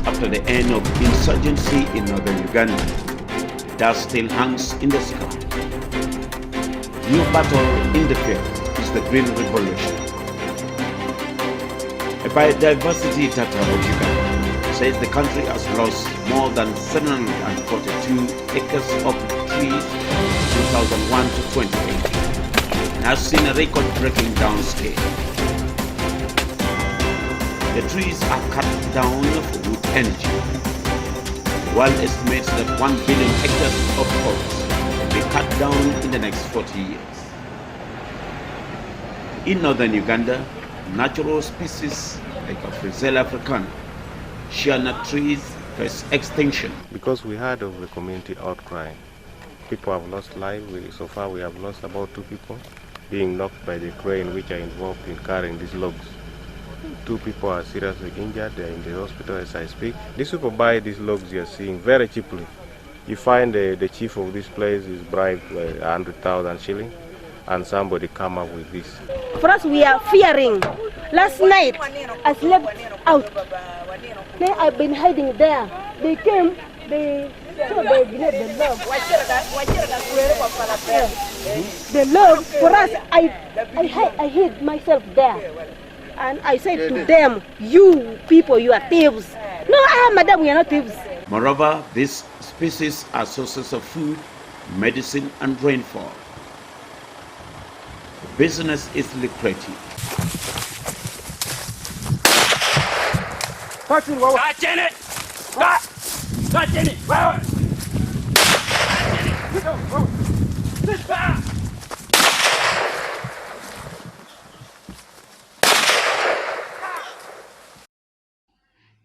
after the end of insurgency in northern Uganda, dust still hangs in the sky. New battle in the field is the Green Revolution. A biodiversity data of Uganda says the country has lost more than 742 acres of trees from 2001 to 2018 and has seen a record-breaking downscale. The trees are cut down for wood energy. The world estimates that 1 billion hectares of forest will be cut down in the next 40 years. In northern Uganda, natural species like Frizella africana, shea nut trees face extinction. Because we heard of the community outcry, people have lost life. So far we have lost about 2 people being knocked by the crane which are involved in carrying these logs. 2 people are seriously injured. They are in the hospital as I speak. These people buy these logs you are seeing very cheaply. You find the chief of this place is bribed 100,000 shillings and somebody come up with this. For us, we are fearing. Last night, I slept out. Then I've been hiding there. They came, they the log. The log, for us, I hid myself there. And I said to them, you people, you are thieves. No, madam, we are not thieves. Moreover, these species are sources of food, medicine, and rainfall. Business is lucrative.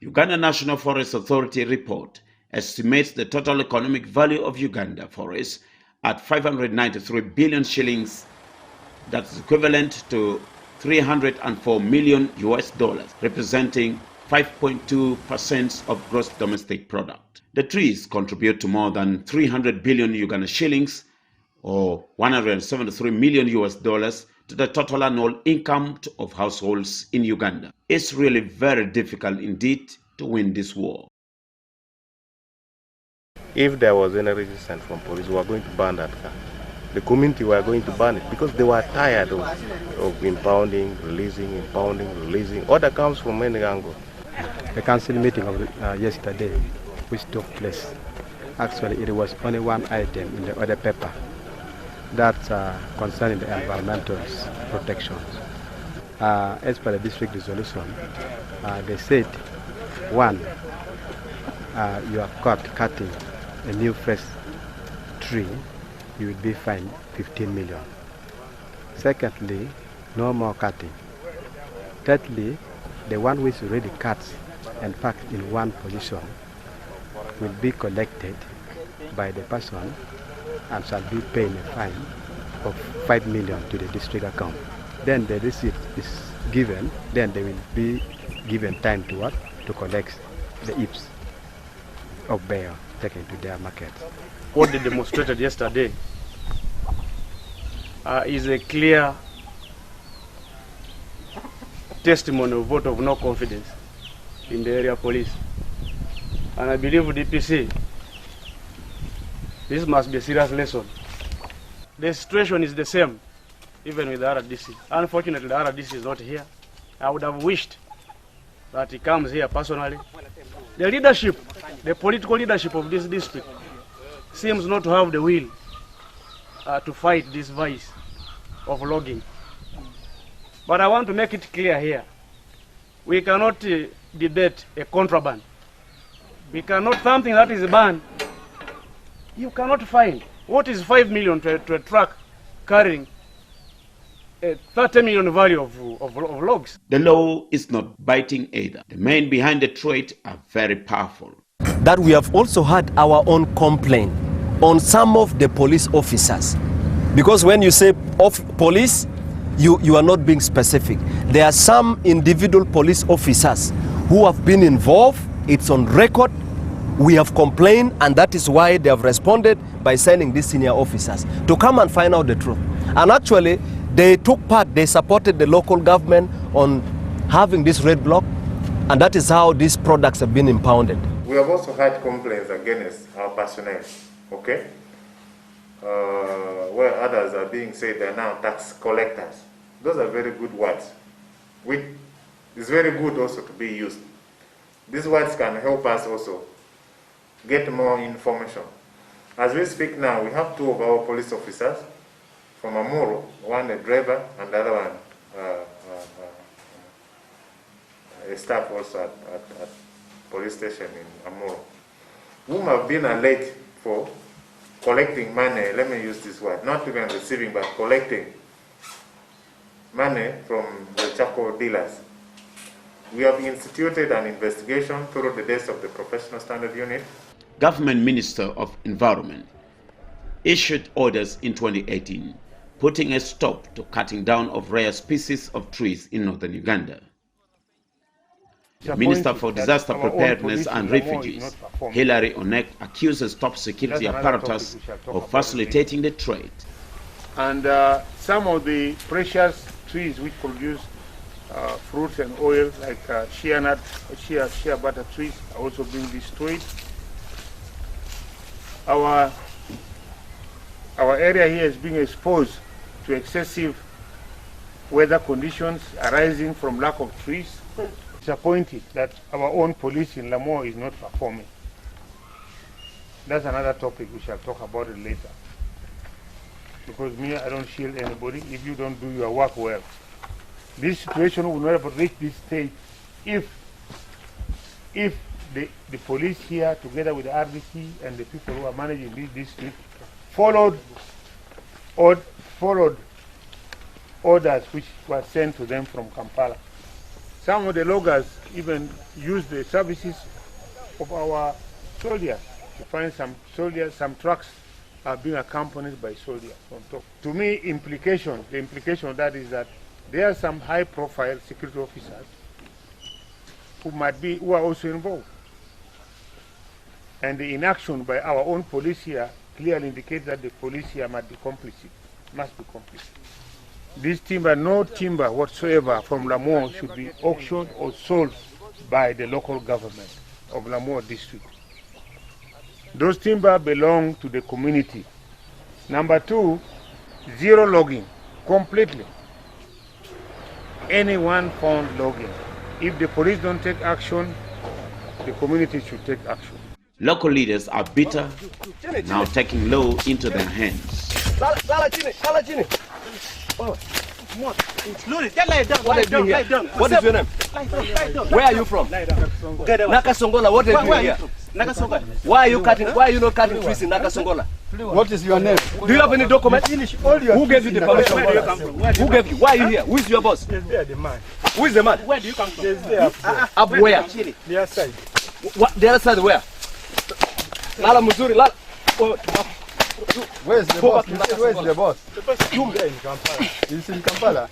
Uganda National Forest Authority report estimates the total economic value of Uganda forests at 593 billion shillings. That's equivalent to $304 million, representing 5.2% of gross domestic product. The trees contribute to more than 300 billion Uganda shillings, or $173 million to the total annual income of households in Uganda. It's really very difficult indeed to win this war. If there was any resistance from police, we were going to burn that car. The community were going to burn it because they were tired of impounding, releasing. Order comes from many angles. The council meeting of yesterday, which took place, actually it was only one item in the other paper that's concerning the environmental protections. As per the district resolution, they said, 1, you are caught cutting a new fresh tree, you will be fined 15 million. Secondly, no more cutting. Thirdly, the one which already cuts and packed in one position will be collected by the person and shall be paying a fine of 5 million to the district account. Then the receipt is given, then they will be given time to what? To collect the heaps of bear taken to their market. What they demonstrated yesterday is a clear testimony of vote of no confidence in the area police. And I believe with DPC, this must be a serious lesson. The situation is the same, even with the RDC. Unfortunately, the RDC is not here. I would have wished that he comes here personally. The leadership, the political leadership of this district seems not to have the will to fight this vice of logging. But I want to make it clear here. We cannot debate a contraband. We cannot, something that is banned, you cannot find. What is 5 million to a truck carrying a 30 million value of logs? The law is not biting either. The men behind the trade are very powerful. That we have also had our own complaint on some of the police officers. Because when you say police, you are not being specific. There are some individual police officers who have been involved. It's on record. We have complained, and that is why they have responded by sending these senior officers to come and find out the truth. And actually, they took part, they supported the local government on having this red block. And that is how these products have been impounded. We have also had complaints against our personnel, okay? Where others are being said they are now tax collectors. Those are very good words, which is very good also to be used. These words can help us also get more information. As we speak now, we have 2 of our police officers from Amuru, one a driver and the other one a staff also at police station in Amuru, whom have been alleged for collecting money, let me use this word, not even receiving, but collecting money from the charcoal dealers. We have instituted an investigation through the days of the Professional Standard Unit. Government Minister of Environment issued orders in 2018 putting a stop to cutting down of rare species of trees in northern Uganda. The Minister for Disaster Preparedness and Refugees, Hilary Onek, accuses top security apparatus of facilitating the trade. And some of the precious trees which produce fruits and oils, like shea nut, shea butter trees, are also being destroyed. Our area here is being exposed to excessive weather conditions arising from lack of trees. Disappointed that our own police in Lamour is not performing. That's another topic, we shall talk about it later. Because me, I don't shield anybody if you don't do your work well. This situation will never reach this stage if the police here, together with the RDC and the people who are managing this district, followed orders which were sent to them from Kampala. Some of the loggers even use the services of our soldiers. You find some soldiers, some trucks are being accompanied by soldiers on top. To me, the implication of that is that there are some high-profile security officers who are also involved. And the inaction by our own police here clearly indicates that the police here must be complicit. This timber, no timber whatsoever from Lamour should be auctioned or sold by the local government of Lamour district. Those timber belong to the community. Number 2, zero logging, completely. Anyone found logging. If the police don't take action, the community should take action. Local leaders are bitter, now taking law into their hands. What is your name? Where are you from? Nakasongola, what are you doing here? Why are you not cutting trees in Nakasongola? What is your name? Do you have any document? Who gave you the permission? Who gave you? Why are you here? Who is your boss? Who is the man? Where do you come from? Up where? The other side. What? The other side where? Lala Muzuri, Lala. Where's the boss? Where's the boss? The boss is in Kampala. He's in Kampala.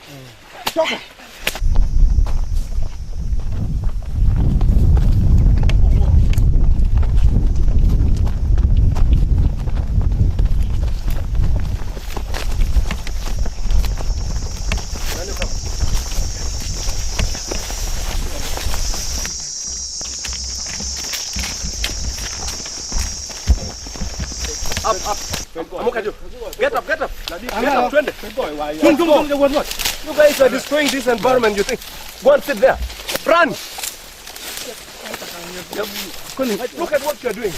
Up. Get up. Get up, twende. You guys are destroying this environment, you think? Go and sit there. Run! Look at what you're doing.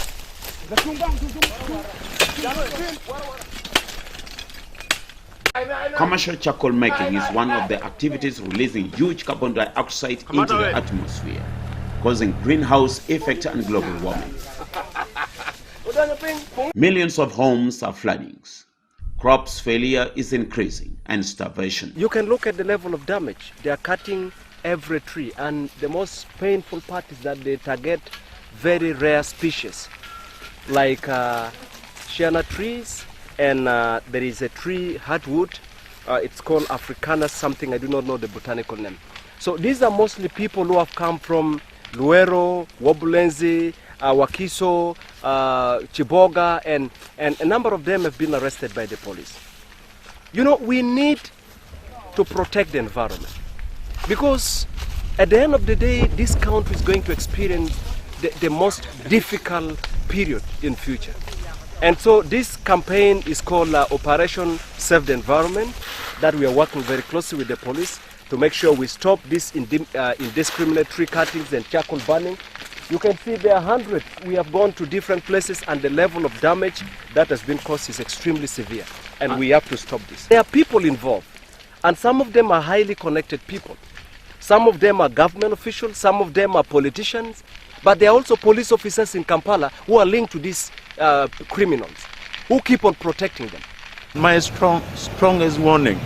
Commercial charcoal making is one of the activities releasing huge carbon dioxide into the atmosphere, causing greenhouse effect and global warming. Millions of homes are flooding. Crops failure is increasing and starvation. You can look at the level of damage. They are cutting every tree, and the most painful part is that they target very rare species like shea nut trees, and there is a tree, hardwood, it's called Africanus something, I do not know the botanical name. So these are mostly people who have come from Luero, Wabulenzi, Wakiso, Chiboga, and a number of them have been arrested by the police. You know, we need to protect the environment, because At the end of the day, this country is going to experience the most difficult period in future. And so this campaign is called Operation Save the Environment, that we are working very closely with the police to make sure we stop this indiscriminate tree cuttings and charcoal burning. You can see there are hundreds. We have gone to different places and the level of damage that has been caused is extremely severe. And we have to stop this. There are people involved, and some of them are highly connected people. Some of them are government officials, some of them are politicians, but there are also police officers in Kampala who are linked to these criminals, who keep on protecting them. My strongest warning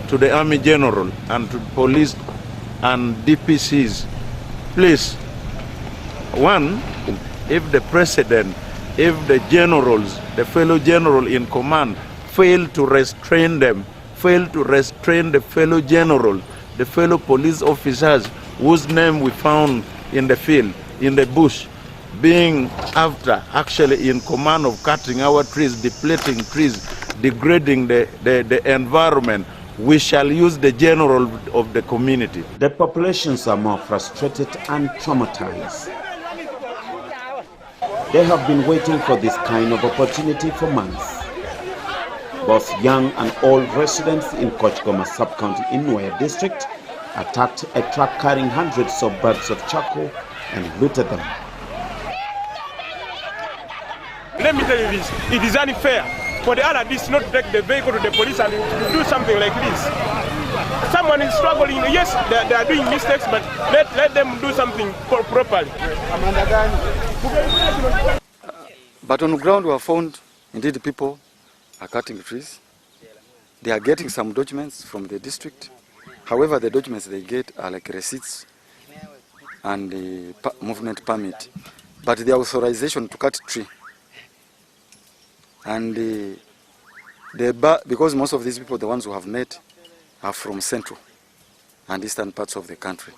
to the Army General and to police and DPCs, please, one, if the President, if the generals, the fellow general in command, fail to restrain them, fail to restrain the fellow general, the fellow police officers whose name we found in the field, in the bush, being after, actually in command of cutting our trees, depleting trees, degrading the environment, we shall use the general of the community. The populations are more frustrated and traumatized. They have been waiting for this kind of opportunity for months. Both young and old residents in Kochgoma sub-county in Nwea district attacked a truck carrying hundreds of bags of charcoal and looted them. Let me tell you this, it is unfair for the other district not to take the vehicle to the police and to do something like this. Someone is struggling, yes, they are doing mistakes, but let them do something properly. But on the ground we have found, indeed, people are cutting trees. They are getting some documents from the district. However, the documents they get are like receipts and the movement permit. But the authorization to cut tree. And because most of these people, the ones who have met, are from central and eastern parts of the country.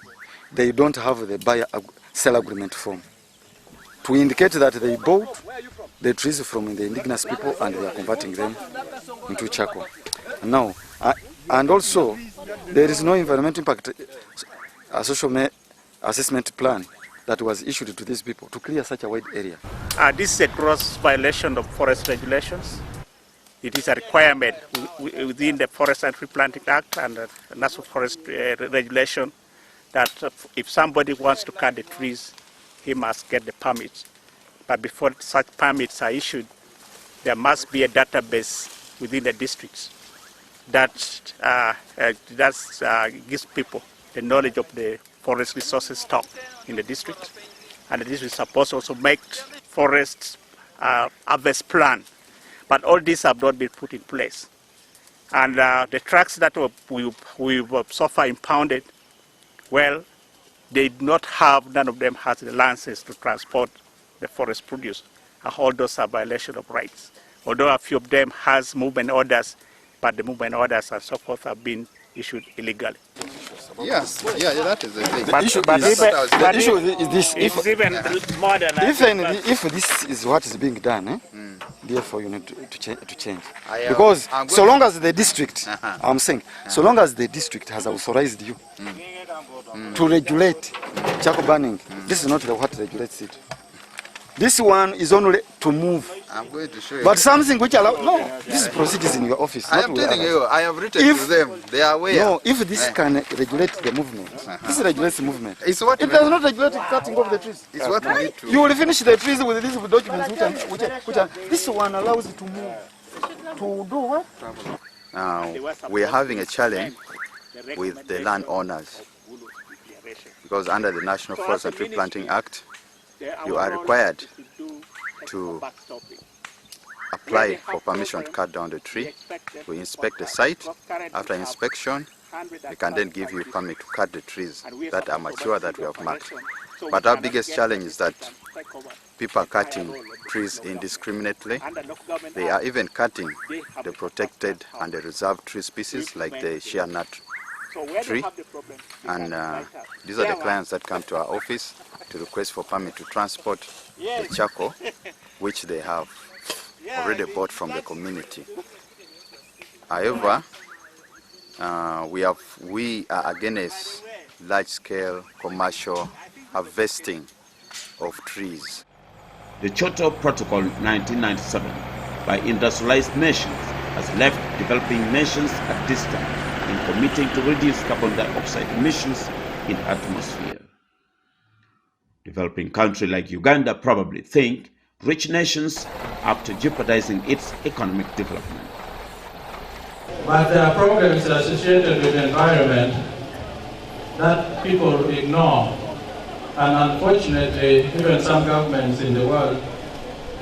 They don't have the buyer-sell agreement form to indicate that they bought the trees from the indigenous people and they are converting them into charcoal. Now, and also, there is no environmental impact social assessment plan that was issued to these people to clear such a wide area. This is a gross violation of forest regulations. It is a requirement within the Forest and Tree Planting Act and the National Forest Regulation that if somebody wants to cut the trees, he must get the permits. But before such permits are issued, there must be a database within the districts that gives people the knowledge of the forest resources stock in the district. And this is supposed to also make forest harvest plan. But all these have not been put in place. And the trucks that we've so far impounded, well, they do not have, none of them has the licenses to transport the forest produce. All those are violation of rights. Although a few of them has movement orders, but the movement orders and so forth have been issued illegally. Yes, yeah, that is the thing. The issue is this: if this is what is being done, therefore you need to change. Because so long as the district, I'm saying, so long as the district has authorized you to regulate charcoal burning, this is not what regulates it. This one is only to move. I'm going to show you. But something which allows, no, this is procedures in your office. I am telling you, I have written to them. They are aware. No, if this can regulate the movement, this regulates the movement. It's what it does not regulate the cutting of the trees. It's what we need to. You will finish the trees with these documents which are this one allows you to move. To do what? Now, we are having a challenge with the landowners. Because under the National Forest and Tree Planting Act, you are required to apply for permission to cut down the tree. We inspect the site. After inspection, we can then give you permit to cut the trees that are mature that we have marked. But our biggest challenge is that people are cutting trees indiscriminately. They are even cutting the protected and the reserved tree species like the shea nut tree. And these are the clients that come to our office to request for permit to transport the charcoal, which they have already bought from the community. However, we are against large-scale commercial harvesting of trees. The Kyoto Protocol 1997 by industrialized nations has left developing nations at distance in committing to reduce carbon dioxide emissions in the atmosphere. Developing countries like Uganda probably think rich nations are up to jeopardizing its economic development. But there are problems associated with the environment that people ignore. And unfortunately, even some governments in the world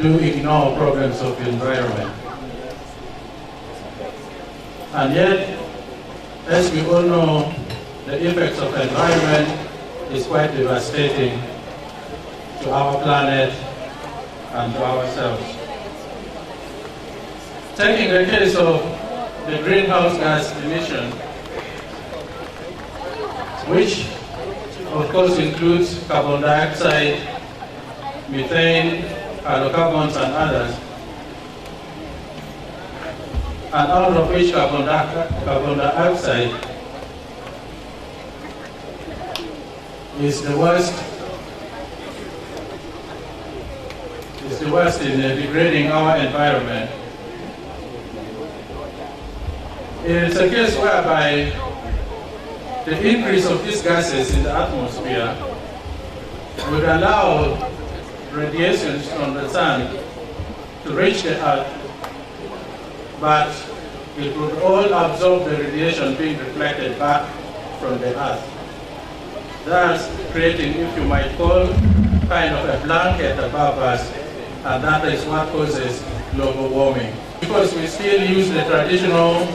do ignore problems of the environment. And yet, as we all know, the effects of the environment is quite devastating to our planet and to ourselves. Taking the case of the greenhouse gas emission, which of course includes carbon dioxide, methane, hydrocarbons and others, and out of which carbon dioxide is the worst in degrading our environment. It is a case whereby the increase of these gases in the atmosphere would allow radiations from the sun to reach the earth, but it would all absorb the radiation being reflected back from the earth, thus creating, if you might call, kind of a blanket above us, and that is what causes global warming. Because we still use the traditional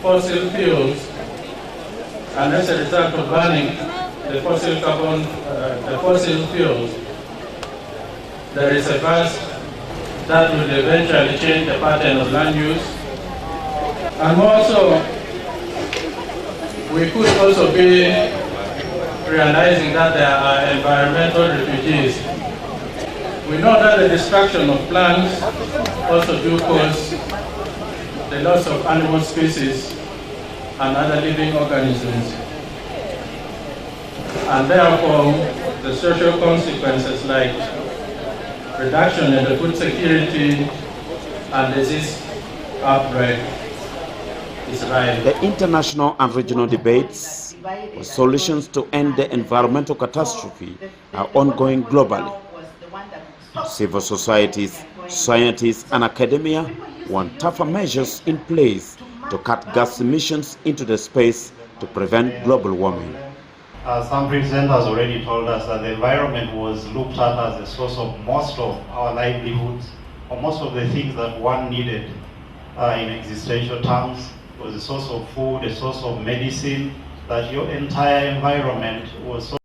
fossil fuels, and as a result of burning the fossil fuels, there is a gas that will eventually change the pattern of land use. And also, we could also be realizing that there are environmental refugees. We know that the destruction of plants also do cause the loss of animal species and other living organisms. And therefore, the social consequences like reduction in the food security and disease outbreak is right. The international and regional debates for solutions to end the environmental catastrophe are ongoing globally. Civil societies, scientists, and academia want tougher measures in place to cut gas emissions into the space to prevent global warming. Some presenters already told us that the environment was looked at as the source of most of our livelihoods, or most of the things that one needed in existential terms. It was a source of food, a source of medicine, that your entire environment was